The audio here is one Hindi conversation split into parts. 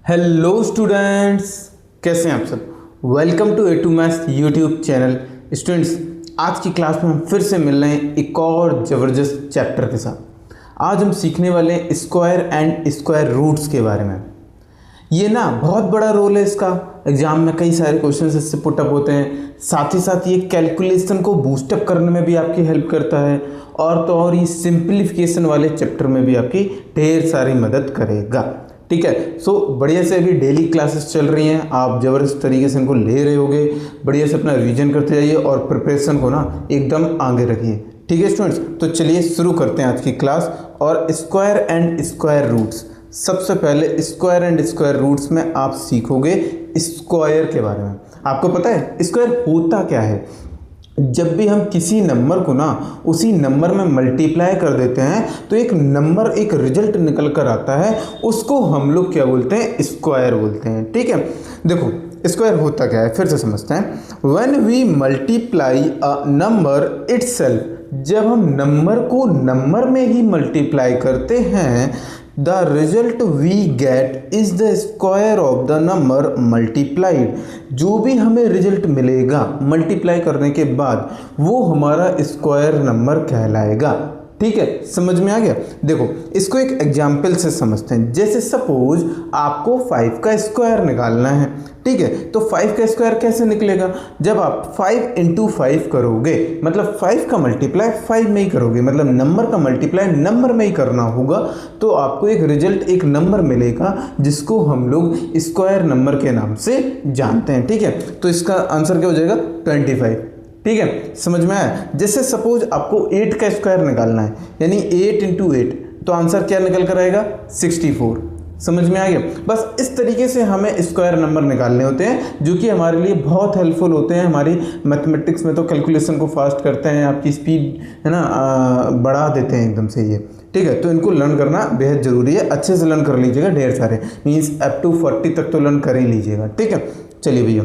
हेलो स्टूडेंट्स, कैसे हैं आप सब। Welcome to A2 maths YouTube channel. Students, आज की क्लास में हम फिर से मिल रहे हैं एक और ज़बरदस्त चैप्टर के साथ। आज हम सीखने वाले हैं स्क्वायर एंड स्क्वायर रूट्स के बारे में। ये ना बहुत बड़ा रोल है इसका, एग्जाम में कई सारे क्वेश्चन इससे पुटअप होते हैं। साथ ही साथ ये कैलकुलेशन को बूस्टअप करने में भी आपकी हेल्प करता है, और तो और ये सिंप्लीफिकेशन वाले चैप्टर में भी आपकी ढेर सारी मदद करेगा। ठीक है, सो बढ़िया से अभी डेली क्लासेस चल रही हैं, आप ज़बरदस्त तरीके से इनको ले रहे होगे। बढ़िया से अपना रिवीजन करते जाइए और प्रिपरेशन को ना एकदम आगे रखिए। ठीक है स्टूडेंट्स, तो चलिए शुरू करते हैं आज की क्लास। और स्क्वायर एंड स्क्वायर रूट्स, सबसे पहले स्क्वायर एंड स्क्वायर रूट्स में आप सीखोगे स्क्वायर के बारे में। आपको पता है स्क्वायर होता क्या है? जब भी हम किसी नंबर को ना उसी नंबर में मल्टीप्लाई कर देते हैं तो एक नंबर, एक रिजल्ट निकल कर आता है, उसको हम लोग क्या बोलते हैं? स्क्वायर बोलते हैं। ठीक है, देखो स्क्वायर होता क्या है फिर से समझते हैं। When we multiply a number itself, जब हम नंबर को नंबर में ही मल्टीप्लाई करते हैं, the result we get is the square of the number multiplied. जो भी हमें रिजल्ट मिलेगा मल्टीप्लाई करने के बाद, वो हमारा स्क्वायर नंबर कहलाएगा। ठीक है, समझ में आ गया। देखो इसको एक एग्जाम्पल से समझते हैं। जैसे सपोज आपको 5 का स्क्वायर निकालना है। ठीक है, तो 5 का स्क्वायर कैसे निकलेगा? जब आप 5 इंटू 5 करोगे, मतलब 5 का मल्टीप्लाई 5 में ही करोगे, मतलब नंबर का मल्टीप्लाई नंबर में ही करना होगा, तो आपको एक रिजल्ट, एक नंबर मिलेगा जिसको हम लोग स्क्वायर नंबर के नाम से जानते हैं। ठीक है, तो इसका आंसर क्या हो जाएगा? 25। ठीक है, समझ में आया। जैसे सपोज आपको 8 का स्क्वायर निकालना है, यानी 8 इंटू 8, तो आंसर क्या निकल कर आएगा? 64। समझ में आ गया। बस इस तरीके से हमें स्क्वायर नंबर निकालने होते हैं, जो कि हमारे लिए बहुत हेल्पफुल होते हैं। हमारी मैथमेटिक्स में तो कैलकुलेशन को फास्ट करते हैं, आपकी स्पीड है ना बढ़ा देते हैं एकदम से ये। ठीक है, तो इनको लर्न करना बेहद ज़रूरी है। अच्छे से लर्न कर लीजिएगा, ढेर सारे मीन्स अप टू 40 तक तो लर्न कर ही लीजिएगा। ठीक है, चलिए भैया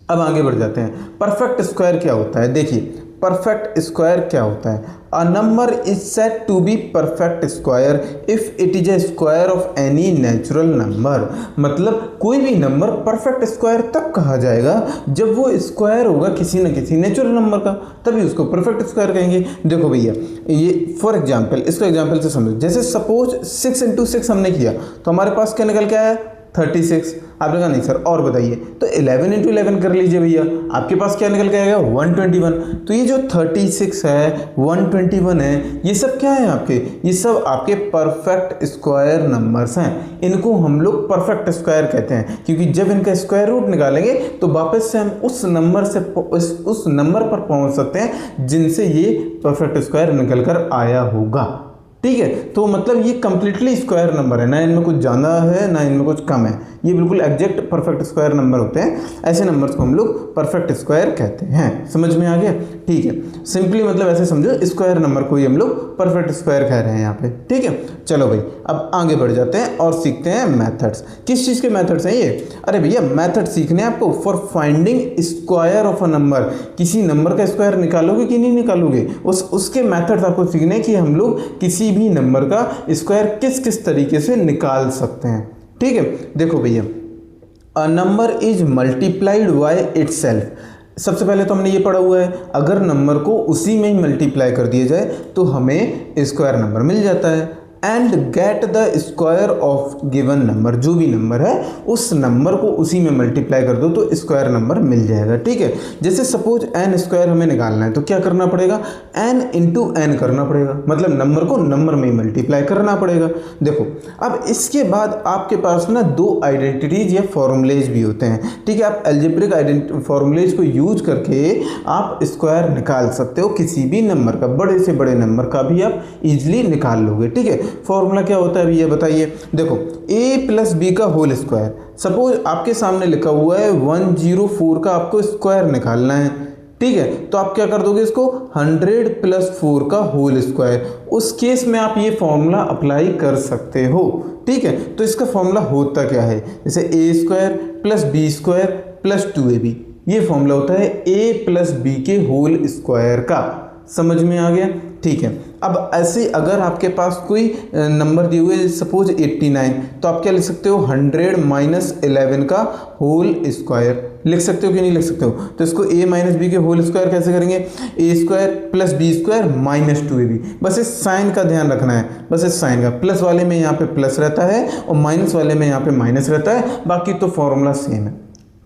अब आगे बढ़ जाते हैं। परफेक्ट स्क्वायर क्या होता है? देखिए परफेक्ट स्क्वायर क्या होता है? A number is said to be perfect square if it is a square of any natural number. मतलब कोई भी नंबर परफेक्ट स्क्वायर तब कहा जाएगा जब वो स्क्वायर होगा किसी न किसी नेचुरल नंबर का, तभी उसको परफेक्ट स्क्वायर कहेंगे। देखो भैया ये फॉर एग्जाम्पल, इसको एग्जाम्पल से समझो। जैसे सपोज 6 इंटू 6 हमने किया, तो हमारे पास क्या निकल के आया? 36। आपने कहा नहीं सर और बताइए, तो 11 इंटू 11 कर लीजिए भैया, आपके पास क्या निकल के आएगा? 121। तो ये जो 36 है, 121 है, ये सब क्या है आपके? ये सब आपके परफेक्ट स्क्वायर नंबर्स हैं। इनको हम लोग परफेक्ट स्क्वायर कहते हैं, क्योंकि जब इनका स्क्वायर रूट निकालेंगे तो वापस से हम उस नंबर से उस नंबर पर पहुंच सकते हैं जिनसे ये परफेक्ट स्क्वायर निकल कर आया होगा। ठीक है, तो मतलब ये कंप्लीटली स्क्वायर नंबर है, ना इनमें कुछ ज़्यादा है ना इनमें कुछ कम है, ये बिल्कुल एग्जैक्ट परफेक्ट स्क्वायर नंबर होते हैं। ऐसे नंबर्स को हम लोग परफेक्ट स्क्वायर कहते हैं। समझ में आ गया? ठीक है, सिंपली मतलब ऐसे समझो, स्क्वायर नंबर को ही हम लोग परफेक्ट स्क्वायर कह रहे हैं यहाँ पे। ठीक है, चलो भाई अब आगे बढ़ जाते हैं और सीखते हैं मैथड्स। किस चीज़ के मैथड्स हैं ये? अरे भैया मैथड सीखने हैं आपको for finding square of a number. किसी नंबर का स्क्वायर निकालोगे कि नहीं निकालोगे, उसके मैथड्स आपको सीखने कि हम लोग किसी भी नंबर का स्क्वायर किस किस तरीके से निकाल सकते हैं। ठीक है, देखो भैया अ number is multiplied by itself. सबसे पहले तो हमने ये पढ़ा हुआ है, अगर नंबर को उसी में ही मल्टीप्लाई कर दिया जाए तो हमें स्क्वायर नंबर मिल जाता है। And get the square of given number, जो भी नंबर है उस नंबर को उसी में मल्टीप्लाई कर दो तो स्क्वायर नंबर मिल जाएगा। ठीक है, जैसे सपोज एन स्क्वायर हमें निकालना है, तो क्या करना पड़ेगा? एन इंटू एन करना पड़ेगा, मतलब नंबर को नंबर में मल्टीप्लाई करना पड़ेगा। देखो अब इसके बाद आपके पास ना दो आइडेंटिटीज या फॉर्मूलेज भी होते हैं। ठीक है, आप एल्जेब्रिक फॉर्मूलेज को यूज करके आप स्क्वायर निकाल सकते हो किसी भी नंबर का, बड़े से बड़े नंबर का भी आप इजीली निकाल लोगे। ठीक है, फॉर्मूला क्या होता है अभी ये बताइए। देखो a प्लस बी का होल स्क्वायर, सपोज आपके सामने लिखा हुआ है 104 का आपको स्क्वायर निकालना है। ठीक है, तो आप क्या कर दोगे इसको? 100 प्लस 4 का होल स्क्वायर। उस केस में आप ये फॉर्मूला अप्लाई कर सकते हो। ठीक है, तो इसका फॉर्मूला होता क्या है? जैसे a square plus B square plus 2ab, ये फॉर्मूला होता है a प्लस बी के होल स्क्वायर का। समझ में आ गया? ठीक है, अब ऐसे अगर आपके पास कोई नंबर दिए हुए सपोज 89, तो आप क्या लिख सकते हो 100 माइनस 11 का होल स्क्वायर लिख सकते हो कि नहीं लिख सकते हो। तो इसको a माइनस बी के होल स्क्वायर कैसे करेंगे, A square plus B square minus 2ab। बस इस साइन का ध्यान रखना है, बस इस साइन का, प्लस वाले में यहाँ पे प्लस रहता है और माइनस वाले में यहाँ पे माइनस रहता है, बाकी तो फॉर्मूला सेम है।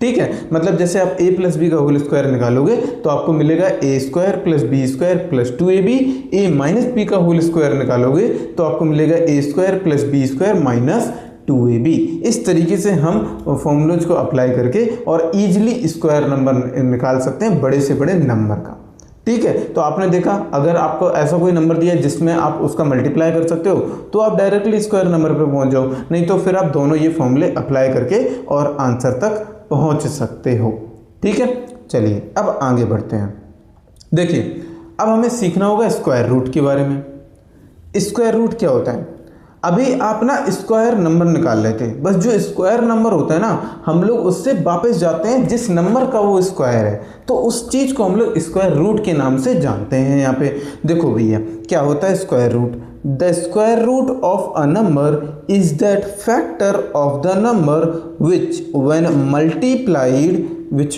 ठीक है, मतलब जैसे आप a प्लस बी का होल स्क्वायर निकालोगे तो आपको मिलेगा A square plus B square plus 2ab। A minus B का होल स्क्वायर निकालोगे तो आपको मिलेगा A square plus B square minus 2ab। इस तरीके से हम फॉर्मूलोज को अप्लाई करके और इजीली स्क्वायर नंबर निकाल सकते हैं बड़े से बड़े नंबर का। ठीक है, तो आपने देखा अगर आपको ऐसा कोई नंबर दिया है जिसमें आप उसका मल्टीप्लाई कर सकते हो तो आप डायरेक्टली स्क्वायर नंबर पे पहुंच जाओ, नहीं तो फिर आप दोनों ये फॉर्मूले अप्लाई करके और आंसर तक पहुंच सकते हो। ठीक है, चलिए अब आगे बढ़ते हैं। देखिए अब हमें सीखना होगा स्क्वायर रूट के बारे में। स्क्वायर रूट क्या होता है, अभी आप ना स्क्वायर नंबर निकाल लेते हैं, बस जो स्क्वायर नंबर होता है ना हम लोग उससे वापस जाते हैं जिस नंबर का वो स्क्वायर है, तो उस चीज़ को हम लोग स्क्वायर रूट के नाम से जानते हैं। यहाँ पे देखो भैया क्या होता है square root, the square root of a number is that factor of the number which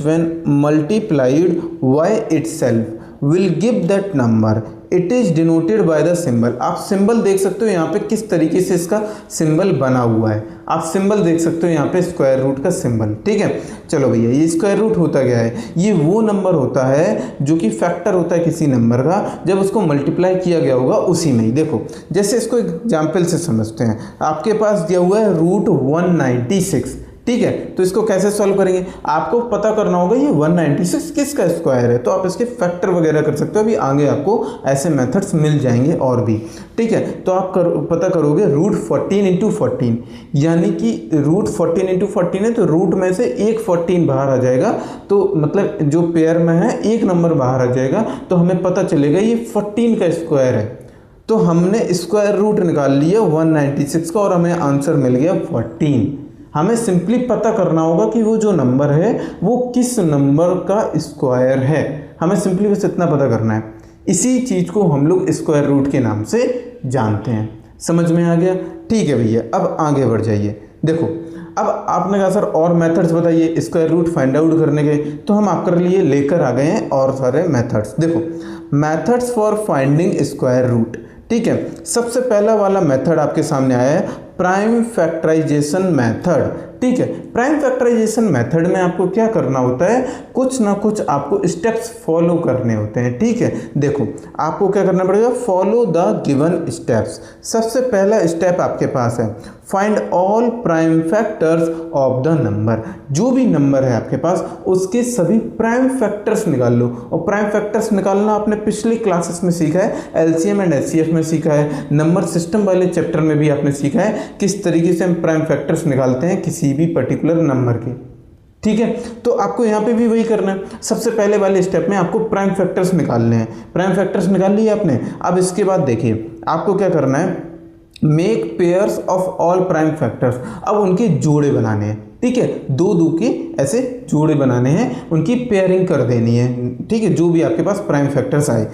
when multiplied by itself will give that number. It is denoted by the symbol. आप सिंबल देख सकते हो यहाँ पे किस तरीके से इसका सिंबल बना हुआ है, आप सिंबल देख सकते हो यहाँ पे स्क्वायर रूट का सिंबल। ठीक है, चलो भैया ये स्क्वायर रूट होता क्या है, ये वो नंबर होता है जो कि फैक्टर होता है किसी नंबर का, जब उसको मल्टीप्लाई किया गया होगा उसी में ही। देखो जैसे इसको एग्जाम्पल से समझते हैं, आपके पास दिया हुआ है रूट 196। ठीक है, तो इसको कैसे सॉल्व करेंगे, आपको पता करना होगा ये 196 किसका स्क्वायर है, तो आप इसके फैक्टर वगैरह कर सकते हो, अभी आगे आपको ऐसे मेथड्स मिल जाएंगे और भी। ठीक है, तो आप पता करोगे रूट 14 इंटू 14, यानी कि रूट 14 इंटू 14 है तो रूट में से एक 14 बाहर आ जाएगा, तो मतलब जो पेयर में है एक नंबर बाहर आ जाएगा, तो हमें पता चलेगा ये 14 का स्क्वायर है। तो हमने स्क्वायर रूट निकाल लिया 196 का और हमें आंसर मिल गया 14। हमें सिंपली पता करना होगा कि वो जो नंबर है वो किस नंबर का स्क्वायर है, हमें सिंपली बस इतना पता करना है। इसी चीज़ को हम लोग स्क्वायर रूट के नाम से जानते हैं। समझ में आ गया? ठीक है भैया, अब आगे बढ़ जाइए। देखो अब आपने कहा सर और मेथड्स बताइए स्क्वायर रूट फाइंड आउट करने के, तो हम आपके लिए लेकर आ गए हैं और सारे मेथड्स। देखो methods for finding square root. ठीक है, सबसे पहला वाला मेथड आपके सामने आया है प्राइम फैक्टराइजेशन मेथड। ठीक है, प्राइम फैक्टराइजेशन मेथड में आपको क्या करना होता है, कुछ ना कुछ आपको स्टेप्स फॉलो करने होते हैं। ठीक है, देखो आपको क्या करना पड़ेगा, फॉलो द गिवन स्टेप्स। सबसे पहला स्टेप आपके पास है find all prime factors of the number. जो भी नंबर है आपके पास उसके सभी प्राइम फैक्टर्स निकाल लो। और प्राइम फैक्टर्स निकालना आपने पिछली क्लासेस में सीखा है, एलसीएम एंड एचसीएफ में सीखा है, नंबर सिस्टम वाले चैप्टर में भी आपने सीखा है किस तरीके से हम प्राइम फैक्टर्स निकालते हैं किसी भी पर्टिकुलर नंबर के। ठीक है, तो आपको यहाँ पे भी वही करना है। सबसे पहले वाले स्टेप में आपको प्राइम फैक्टर्स निकालने हैं। प्राइम फैक्टर्स निकाल लिए आपने, अब इसके बाद देखिए आपको क्या करना है, make pairs of all prime factors. अब उनके जोड़े बनाने हैं। ठीक है, दो दो के ऐसे जोड़े बनाने हैं, उनकी पेयरिंग कर देनी है। ठीक है, जो भी आपके पास प्राइम फैक्टर्स आए।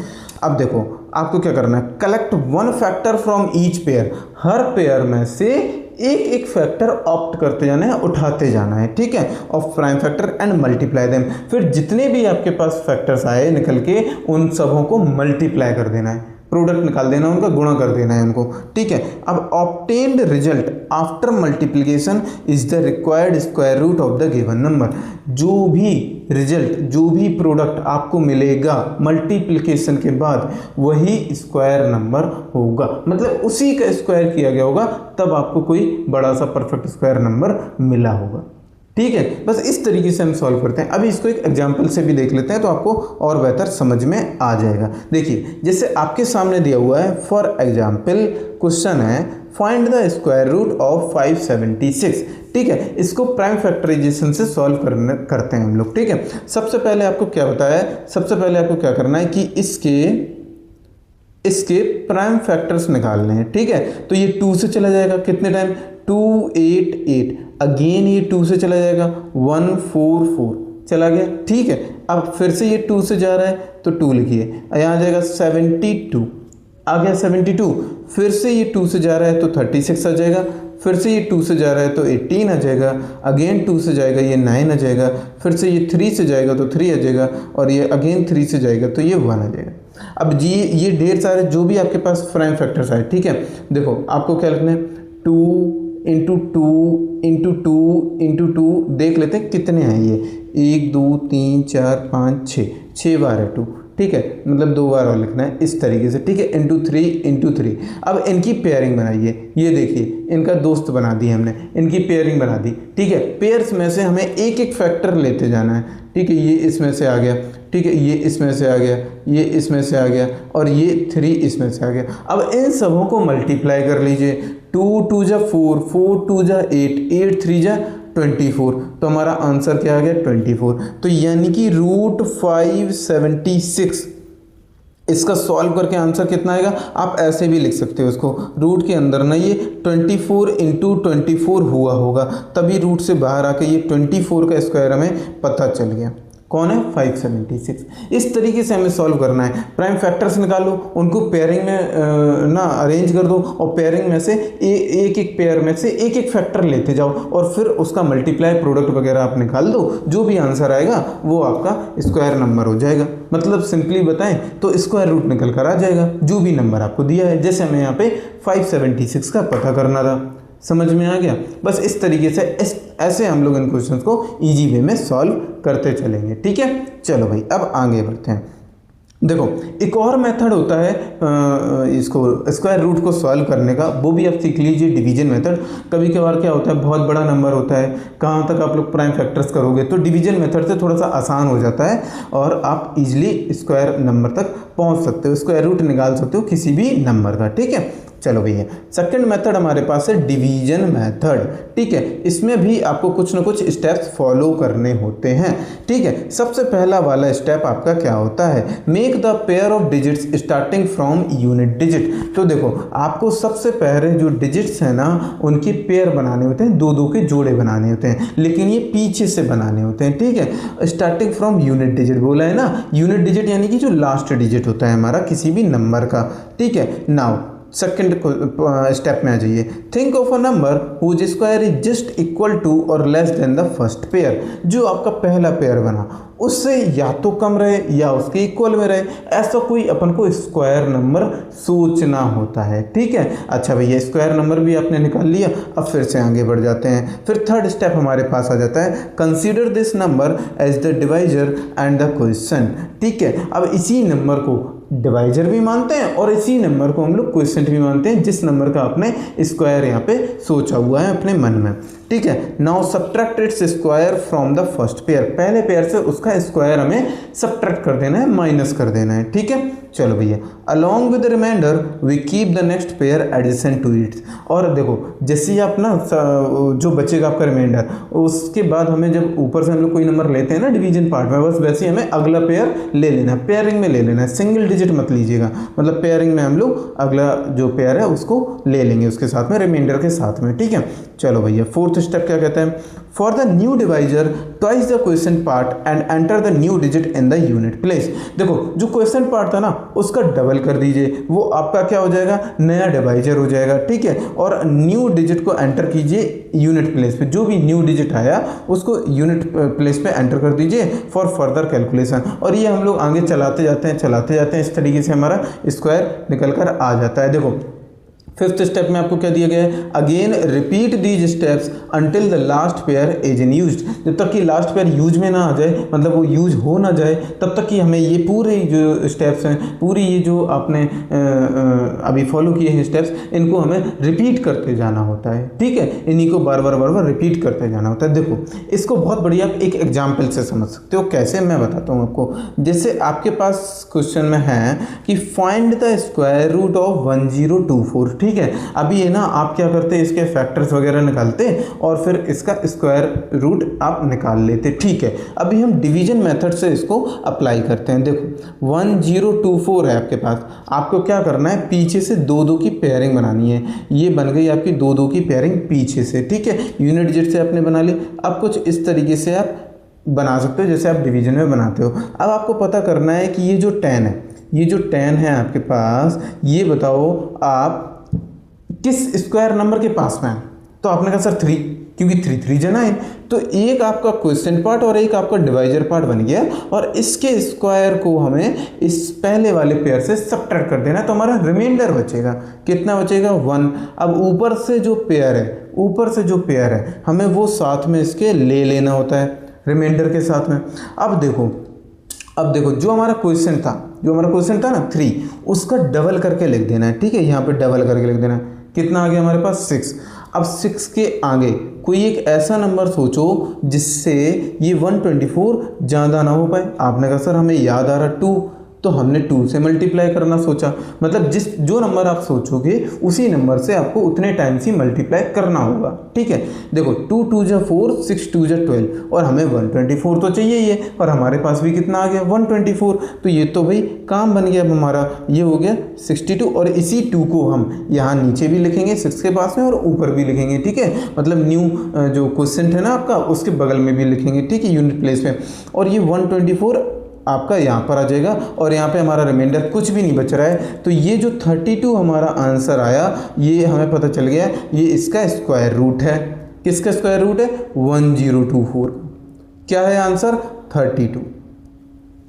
अब देखो आपको क्या करना है, collect one factor from each pair. Her pair में से एक एक फैक्टर ऑप्ट करते जाना है, उठाते जाना है। ठीक है, of prime factor and multiply them. फिर जितने भी आपके पास फैक्टर्स आए निकल के उन सबों को मल्टीप्लाई कर देना है, प्रोडक्ट निकाल देना, उनका गुणा कर देना है उनको। ठीक है, अब obtained result after multiplication is the required square root of the given number. जो भी रिजल्ट, जो भी प्रोडक्ट आपको मिलेगा मल्टीप्लिकेशन के बाद वही स्क्वायर नंबर होगा, मतलब उसी का स्क्वायर किया गया होगा, तब आपको कोई बड़ा सा परफेक्ट स्क्वायर नंबर मिला होगा। ठीक है, बस इस तरीके से हम सॉल्व करते हैं। अभी इसको एक एग्जांपल से भी देख लेते हैं तो आपको और बेहतर समझ में आ जाएगा। देखिए जैसे आपके सामने दिया हुआ है, फॉर एग्जांपल क्वेश्चन है find the square root of 576। ठीक है, इसको प्राइम फैक्टराइजेशन से सॉल्व करते हैं हम लोग। ठीक है, सबसे पहले आपको क्या बताया है, सबसे पहले आपको क्या करना है कि इसके प्राइम फैक्टर्स निकालने हैं। ठीक है, तो ये 2 से चला जाएगा, कितने टाइम, 288, अगेन ये 2 से चला जाएगा, 144 चला गया। ठीक है, अब फिर से ये 2 से जा रहा है तो 2 लिखिए, यहाँ आ जाएगा 72, आ गया 72, फिर से ये 2 से जा रहा है तो 36 आ जाएगा, फिर से ये 2 से जा रहा है तो 18 आ जाएगा, अगेन 2 से जाएगा ये 9 आ जाएगा, फिर से ये 3 से जाएगा तो 3 आ जाएगा, और ये अगेन 3 से जाएगा तो ये 1 आ जाएगा। अब जी ये ढेर सारे जो भी आपके पास प्राइम फैक्टर्स आए, ठीक है, देखो आपको क्या लिखना है, 2 इंटू 2 इंटू 2 इंटू 2, देख लेते हैं कितने हैं ये, 1 2 3 4 5 6 बार है 2, ठीक है, मतलब 2 बार और लिखना है इस तरीके से, ठीक है, इंटू 3 इंटू 3। अब इनकी पेयरिंग बनाइए, ये देखिए इनका दोस्त बना दिया हमने, इनकी पेयरिंग बना दी, ठीक है। पेयर्स में से हमें एक एक फैक्टर लेते जाना है, ठीक है, ये इसमें से आ गया, ठीक है, ये इसमें से आ गया, ये इसमें से आ गया, और ये 3 इसमें से आ गया। अब इन सबों को मल्टीप्लाई कर लीजिए, 2 2 जा 4, 4 2 जा 8, 8 3 जा 24, तो हमारा आंसर क्या आ गया 24। तो यानी कि रूट 576, इसका सॉल्व करके आंसर कितना आएगा, आप ऐसे भी लिख सकते हो इसको, रूट के अंदर ना ये 24 इंटू 24 हुआ होगा, तभी रूट से बाहर आके ये 24 का स्क्वायर हमें पता चल गया। कौन है 576। इस तरीके से हमें सॉल्व करना है। प्राइम फैक्टर्स निकालो, उनको पेयरिंग में ना अरेंज कर दो, और पेयरिंग में से एक एक पेयर में से एक एक फैक्टर लेते जाओ, और फिर उसका मल्टीप्लाई प्रोडक्ट वगैरह आप निकाल दो, जो भी आंसर आएगा वो आपका स्क्वायर नंबर हो जाएगा। मतलब सिंपली बताएं तो स्क्वायर रूट निकल कर आ जाएगा जो भी नंबर आपको दिया है। जैसे हमें यहाँ पे 576 का पता करना था, समझ में आ गया। बस इस तरीके से ऐसे हम लोग इन क्वेश्चंस को इजी वे में सॉल्व करते चलेंगे, ठीक है। चलो भाई अब आगे बढ़ते हैं। देखो एक और मेथड होता है इसको स्क्वायर रूट को सॉल्व करने का, वो भी आप सीख लीजिए, डिवीजन मेथड। कभी कभार क्या होता है, बहुत बड़ा नंबर होता है, कहाँ तक आप लोग प्राइम फैक्टर्स करोगे, तो डिवीजन मेथड से थोड़ा सा आसान हो जाता है और आप इजीली स्क्वायर नंबर तक पहुँच सकते हो, स्क्वायर रूट निकाल सकते हो किसी भी नंबर का, ठीक है। चलो भैया सेकंड मेथड हमारे पास है डिवीजन मेथड, ठीक है। इसमें भी आपको कुछ ना कुछ स्टेप्स फॉलो करने होते हैं, ठीक है। सबसे पहला वाला स्टेप आपका क्या होता है, make the pair of digits starting from unit digit. तो देखो आपको सबसे पहले जो डिजिट्स हैं ना उनके पेयर बनाने होते हैं, दो दो के जोड़े बनाने होते हैं, लेकिन ये पीछे से बनाने होते हैं, ठीक है। स्टार्टिंग फ्रॉम यूनिट डिजिट बोला है ना, यूनिट डिजिट यानी कि जो लास्ट डिजिट होता है हमारा किसी भी नंबर का, ठीक है। नाउ सेकेंड स्टेप में आ जाइए, think of a number whose square is just equal to or less than the first pair. जो आपका पहला पेयर बना उससे या तो कम रहे या उसके इक्वल में रहे, ऐसा कोई अपन को स्क्वायर नंबर सोचना होता है, ठीक है। अच्छा भैया स्क्वायर नंबर भी आपने निकाल लिया, अब फिर से आगे बढ़ जाते हैं। फिर थर्ड स्टेप हमारे पास आ जाता है, consider this number as the divisor and the question, ठीक है। अब इसी नंबर को डिवाइजर भी मानते हैं और इसी नंबर को हम लोग क्वेश्चन भी मानते हैं, जिस नंबर का आपने स्क्वायर यहाँ पे सोचा हुआ है अपने मन में, ठीक है। Now subtract its square from the first pair, पहले पेयर से उसका स्क्वायर हमें सब्ट्रैक्ट कर देना है, माइनस कर देना है, ठीक है। चलो भैया along with remainder we keep the next pair adjacent to its. और देखो जैसे ही आप ना जो बचेगा आपका रिमाइंडर, उसके बाद हमें जब ऊपर से हम लोग कोई नंबर लेते हैं ना डिवीजन पार्ट में, बस वैसे ही हमें अगला पेयर ले लेना है, पेयरिंग में ले लेना है, सिंगल डिजिट मत लीजिएगा, मतलब पेयरिंग में हम लोग अगला जो पेयर है उसको ले लेंगे उसके साथ में, रिमाइंडर के साथ में, ठीक है। चलो भैया फोर्थ स्टेप क्या कहते हैं, for the new divisor twice the question part and enter the new digit in the unit place. देखो जो क्वेश्चन पार्ट था ना उसका डबल कर दीजिए, वो आपका क्या हो जाएगा, नया डिवाइजर हो जाएगा, ठीक है। और न्यू डिजिट को एंटर कीजिए यूनिट प्लेस पे, जो भी न्यू डिजिट आया उसको यूनिट प्लेस पे एंटर कर दीजिए फॉर फर्दर कैलकुलेशन। और ये हम लोग आगे चलाते जाते हैं, इस तरीके से हमारा स्क्वायर निकल कर आ जाता है। देखो फिफ्थ स्टेप में आपको क्या दिया गया है, again repeat these steps until the last pair is in used. जब तक कि लास्ट पेयर यूज में ना आ जाए, मतलब वो यूज हो ना जाए, तब तक कि हमें ये पूरे जो स्टेप्स हैं, पूरी ये जो आपने अभी फॉलो किए हैं स्टेप्स, इनको हमें रिपीट करते जाना होता है, ठीक है। इन्हीं को बार बार रिपीट करते जाना होता है। देखो इसको बहुत बढ़िया आप एक एग्जाम्पल से समझ सकते हो, कैसे मैं बताता हूँ आपको। जैसे आपके पास क्वेश्चन में है कि find the square root of 1024, ठीक है। अभी ये ना आप क्या करते हैं, इसके फैक्टर्स वगैरह निकालते और फिर इसका स्क्वायर रूट आप निकाल लेते, ठीक है। अभी हम डिवीजन मेथड से इसको अप्लाई करते हैं। देखो 1024 है आपके पास, आपको क्या करना है, पीछे से दो दो की पेयरिंग बनानी है। ये बन गई आपकी दो दो की पेयरिंग पीछे से, ठीक है। यूनिट डिजिट से आपने बना ली। अब कुछ इस तरीके से आप बना सकते हो जैसे आप डिवीजन में बनाते हो। अब आपको पता करना है कि ये जो 10 है ये जो 10 है आपके पास, ये बताओ आप किस स्क्वायर नंबर के पास में है? तो आपने कहा सर 3, क्योंकि 3 3 जा 9, तो एक आपका क्वेश्चन पार्ट और एक आपका डिवाइजर पार्ट बन गया, और इसके स्क्वायर को हमें इस पहले वाले पेयर से सब्ट्रैक्ट कर देना, तो हमारा रिमाइंडर बचेगा। कितना बचेगा? 1। अब ऊपर से जो पेयर है हमें वो साथ में इसके ले लेना होता है रिमाइंडर के साथ में। अब देखो जो हमारा क्वेश्चन था ना 3, उसका डबल करके लिख देना है। ठीक है, यहाँ पे डबल करके लिख देना है। कितना आ गया हमारे पास? 6। अब 6 के आगे कोई एक ऐसा नंबर सोचो जिससे ये 124 ज़्यादा ना हो पाए। आपने कहा सर हमें याद आ रहा 2, तो हमने 2 से मल्टीप्लाई करना सोचा। मतलब जो नंबर आप सोचोगे उसी नंबर से आपको उतने टाइम्स ही मल्टीप्लाई करना होगा। ठीक है, देखो 2 2 जा 4, 6 2 जा 12, और हमें 124 तो चाहिए ही है, और हमारे पास भी कितना आ गया? 124। तो ये तो भाई काम बन गया अब हमारा, ये हो गया 62, और इसी 2 को हम यहाँ नीचे भी लिखेंगे 6 के पास में, और ऊपर भी लिखेंगे। ठीक है, मतलब न्यू जो क्वेश्चन है ना आपका, उसके बगल में भी लिखेंगे। ठीक है, यूनिट प्लेस में, और ये 124 आपका यहाँ पर आ जाएगा, और यहाँ पे हमारा रिमाइंडर कुछ भी नहीं बच रहा है। तो ये जो 32 हमारा आंसर आया, ये हमें पता चल गया ये इसका स्क्वायर रूट है। किसका स्क्वायर रूट है? 1024। क्या है आंसर? 32।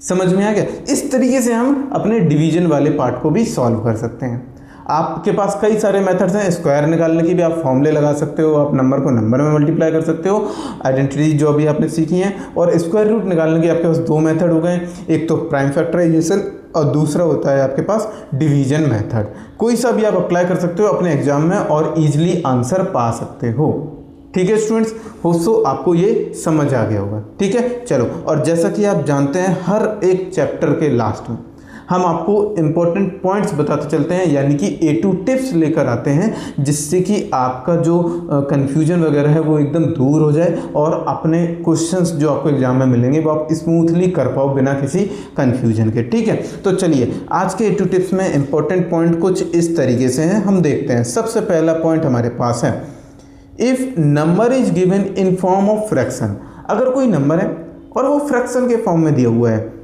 समझ में आ गया? इस तरीके से हम अपने डिवीजन वाले पार्ट को भी सॉल्व कर सकते हैं। आपके पास कई सारे मेथड्स हैं। स्क्वायर निकालने की भी आप फॉर्मूले लगा सकते हो, आप नंबर को नंबर में मल्टीप्लाई कर सकते हो, आइडेंटिटी जो अभी आपने सीखी हैं। और स्क्वायर रूट निकालने के आपके पास 2 मेथड हो गए, एक तो प्राइम फैक्टराइजेशन और दूसरा होता है आपके पास डिवीजन मेथड। कोई सा भी आप अप्लाई कर सकते हो अपने एग्जाम में और ईजिली आंसर पा सकते हो। ठीक है स्टूडेंट्स, होप्सो आपको ये समझ आ गया होगा। ठीक है, चलो, और जैसा कि आप जानते हैं हर एक चैप्टर के लास्ट में हम आपको इम्पोर्टेंट पॉइंट्स बताते चलते हैं, यानी कि A2 टिप्स लेकर आते हैं, जिससे कि आपका जो कन्फ्यूजन वगैरह है वो एकदम दूर हो जाए, और अपने क्वेश्चंस जो आपको एग्जाम में मिलेंगे वो आप स्मूथली कर पाओ बिना किसी कन्फ्यूजन के। ठीक है, तो चलिए आज के A2 टिप्स में इम्पोर्टेंट पॉइंट कुछ इस तरीके से हैं, हम देखते हैं। सबसे पहला पॉइंट हमारे पास है, if number is given in form of fraction. अगर कोई नंबर है और वो फ्रैक्शन के फॉर्म में दिया हुआ है,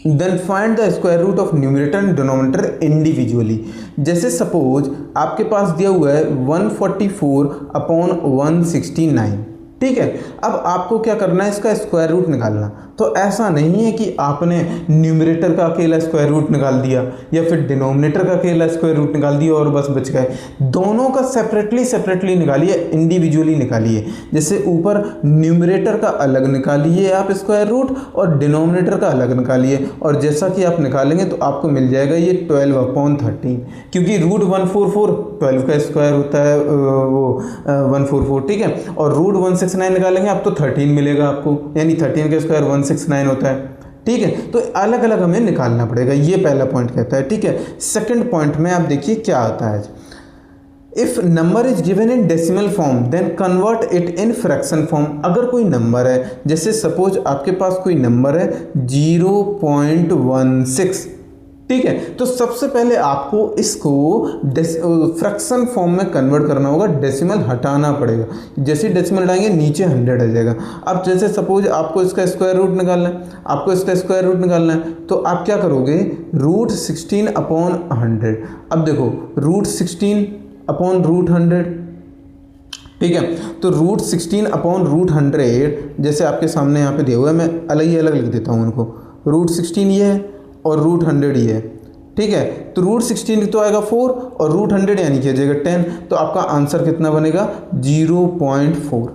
then find the square root of numerator and denominator individually. जैसे सपोज आपके पास दिया हुआ है 144/169। ठीक है, अब आपको क्या करना है? इसका स्क्वायर रूट निकालना। तो ऐसा नहीं है कि आपने न्यूमरेटर का अकेला स्क्वायर रूट निकाल दिया या फिर डिनोमिनेटर का अकेला स्क्वायर रूट निकाल दिया और बस बच गए। दोनों का सेपरेटली निकालिए, इंडिविजुअली निकालिए। जैसे ऊपर न्यूमरेटर का अलग निकालिए आप स्क्वायर रूट, और डिनोमिनेटर का अलग निकालिए, और जैसा कि आप निकालेंगे तो आपको मिल जाएगा ये 12/13, क्योंकि रूट 144 12 का स्क्वायर होता है, वो 144। ठीक है, और रूट 169 निकालेंगे आप तो 13 मिलेगा आपको, यानी 13 का स्क्वायर 169 होता है। ठीक है, तो अलग अलग हमें निकालना पड़ेगा, ये पहला पॉइंट कहता है। ठीक है, सेकंड पॉइंट में आप देखिए क्या आता है, if number is given in decimal form then convert it in fraction form. अगर कोई नंबर है, जैसे सपोज आपके पास कोई नंबर है 0.16, ठीक है, तो सबसे पहले आपको इसको फ्रैक्शन फॉर्म में कन्वर्ट करना होगा, डेसिमल हटाना पड़ेगा। जैसे डेसिमल हटाएंगे नीचे 100 आ जाएगा। अब जैसे सपोज आपको इसका स्क्वायर रूट निकालना है, तो आप क्या करोगे? √16/100। अब देखो √16/√100, ठीक है, तो √16/√100 जैसे आपके सामने यहाँ पे दिया हुआ है, मैं अलग लिख देता हूँ उनको। √16 ये है और √100 ये है। ठीक है, तो √16 तो आएगा 4 और √100 यानी कि आ जाएगा 10, तो आपका आंसर कितना बनेगा? 0.4।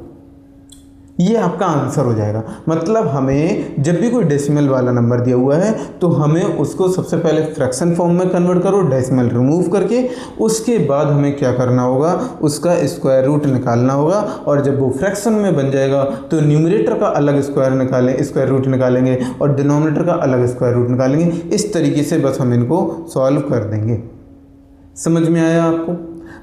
ये आपका आंसर हो जाएगा। मतलब हमें जब भी कोई डेसिमल वाला नंबर दिया हुआ है तो हमें उसको सबसे पहले फ्रैक्शन फॉर्म में कन्वर्ट करो, डेसिमल रिमूव करके। उसके बाद हमें क्या करना होगा? उसका स्क्वायर रूट निकालना होगा, और जब वो फ्रैक्शन में बन जाएगा तो न्यूमरेटर का अलग स्क्वायर रूट निकालेंगे और डिनोमिनेटर का अलग स्क्वायर रूट निकालेंगे। इस तरीके से बस हम इनको सॉल्व कर देंगे। समझ में आया आपको?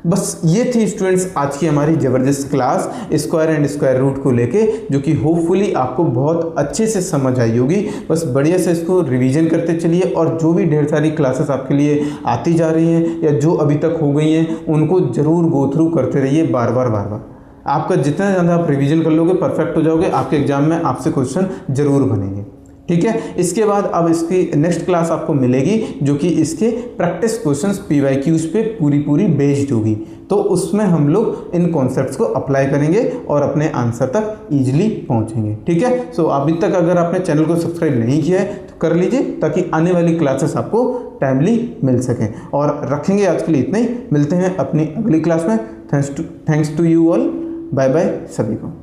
बस ये थी स्टूडेंट्स आज की हमारी ज़बरदस्त class square and square root को लेके, जो कि होपफुली आपको बहुत अच्छे से समझ आई होगी। बस बढ़िया से इसको रिवीजन करते चलिए, और जो भी ढेर सारी क्लासेस आपके लिए आती जा रही हैं या जो अभी तक हो गई हैं उनको ज़रूर गो थ्रू करते रहिए बार बार। आपका जितना ज़्यादा आप रिवीजन कर लोगे परफेक्ट हो जाओगे, आपके एग्जाम में आपसे क्वेश्चन ज़रूर बनेंगे। ठीक है। इसके बाद अब इसकी नेक्स्ट क्लास आपको मिलेगी जो कि इसके प्रैक्टिस क्वेश्चंस PYQs पे पूरी बेस्ड होगी। तो उसमें हम लोग इन कॉन्सेप्ट्स को अप्लाई करेंगे और अपने आंसर तक इजीली पहुंचेंगे। ठीक है। सो अभी तक अगर आपने चैनल को सब्सक्राइब नहीं किया है तो कर लीजिए, ताकि आने वाली क्लासेस आपको टाइमली मिल सकें। और रखेंगे आज के लिए इतना ही, मिलते हैं अपनी अगली क्लास में। Thanks to you all, bye bye सभी को।